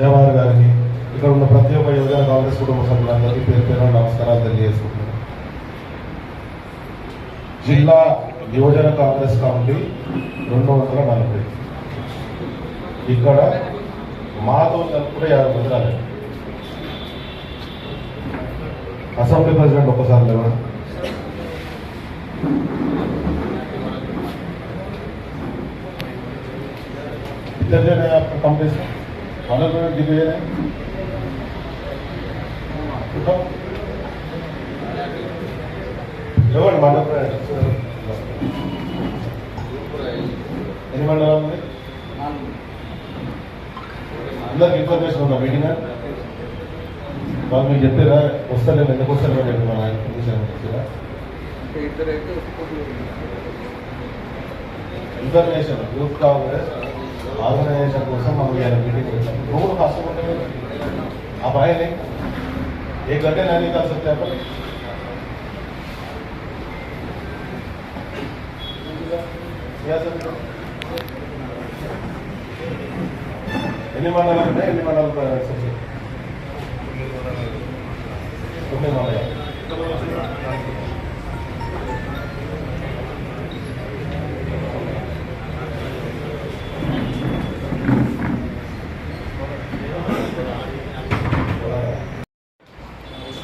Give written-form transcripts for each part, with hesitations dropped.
జవహర్ గారికి, ఇక్కడ ఉన్న ప్రతి ఒక్క యువజన కాంగ్రెస్ కుటుంబ సభ్యులందరికీ పేరు పేరు నమస్కారాలు తెలియజేసుకుంటున్నాను. జిల్లా యువజన కాంగ్రెస్ కమిటీ 240. ఇక్కడ మాతో కూడా 50 మంది రాలేదు. అసెంబ్లీ ప్రెసిడెంట్ ఒక్కసారి లేవడం, इधर जो है आपका कॉम्पिटिशन ऑनर में दिग्विजय है उठाओ ఎవరు మండల ఎన్ని మండలాలు ఉన్నాయి? అందరికి ఇన్ఫర్మేషన్ ఉందా? మీటింగ్ వాళ్ళు మీకు చెప్పారా? వస్తలేదు, ఎందుకు వస్తారు చెప్పి మన ఇన్ఫర్మేషన్ యూత్ కాంగ్రెస్ ఆర్గనైజేషన్ కోసం మనం ఇవాళ మీటింగ్ వచ్చాం. रोड खास होने आप आए नहीं, 1 घंटे नहीं निकाल सकते अपन? ఎన్ని మండలాలు ఉన్నాయి? ఎన్ని మండలాలు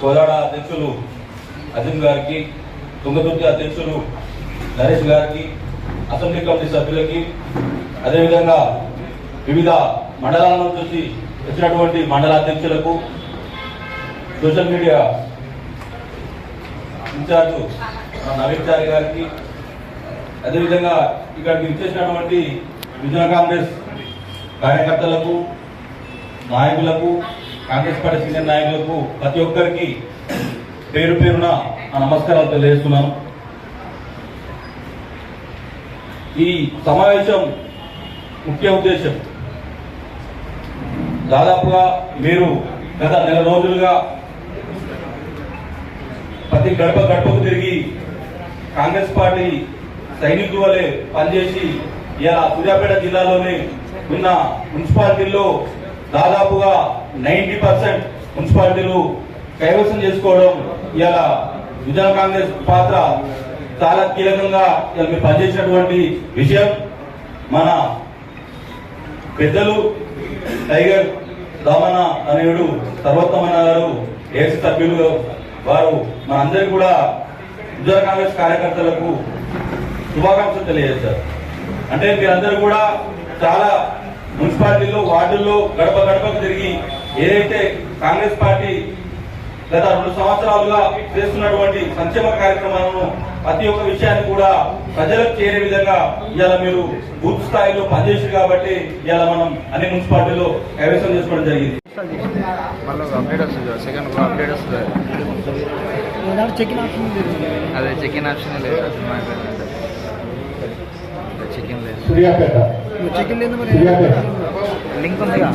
కోదాడ అధ్యక్షులు అజిమ్ గారికి, తుంగతుర్తి అధ్యక్షులు నరేష్ గారికి, అసెంబ్లీ కమిటీ సభ్యులకి, అదేవిధంగా వివిధ మండలాల నుంచి వచ్చినటువంటి మండల అధ్యక్షులకు, సోషల్ మీడియా ఇన్ఛార్జు నవీన్ చారి గారికి, అదేవిధంగా ఇక్కడికి ఇచ్చేసినటువంటి యువజన కాంగ్రెస్ కార్యకర్తలకు, నాయకులకు, కాంగ్రెస్ పార్టీ సీనియర్ నాయకులకు ప్రతి ఒక్కరికి పేరు పేరున నమస్కారాలు తెలియజేస్తున్నాను. ఈ సమావేశం ముఖ్య ఉద్దేశం, దాదాపుగా మీరు గత నెల రోజులుగా ప్రతి గడప గడపకు తిరిగి కాంగ్రెస్ పార్టీ సైనికుల వలె పనిచేసి ఇలా సూర్యాపేట జిల్లాలోనే ఉన్న మున్సిపాలిటీల్లో దాదాపుగా 90% మున్సిపాలిటీలు కైవసం చేసుకోవడం ఇలా యువజన కాంగ్రెస్ పాత్ర చాలా కీలకంగా మీరు పనిచేసినటువంటి విషయం. మన పెద్దలు టైగర్ దామన్న అనేవుడు సర్వోత్తమన్న గారు ఏసీ సభ్యులు వారు మనందరికీ కూడా యువజన కాంగ్రెస్ కార్యకర్తలకు శుభాకాంక్షలు తెలియజేశారు. అంటే మీరందరూ కూడా చాలా మున్సిపాలిటీల్లో, వార్డుల్లో గడప గడపకు తిరిగి ఏదైతే కాంగ్రెస్ పార్టీ గత 2 సంవత్సరాలుగా చేస్తున్నటువంటి సంక్షేమ కార్యక్రమాలను ప్రతి ఒక్క విషయాన్ని కూడా ప్రజలకు చేరే విధంగా ఇవాళ మీరు బూత్ స్థాయిలో పనిచేసారు కాబట్టి ఇవాళ మనం అన్ని మున్సిపాలిటీలో కైవసం చేసుకోవడం జరిగింది. అదే చెకిన్ ఆప్షన్ లేదు, చెకిన్ లేదు, లింక్ ఉందిగా.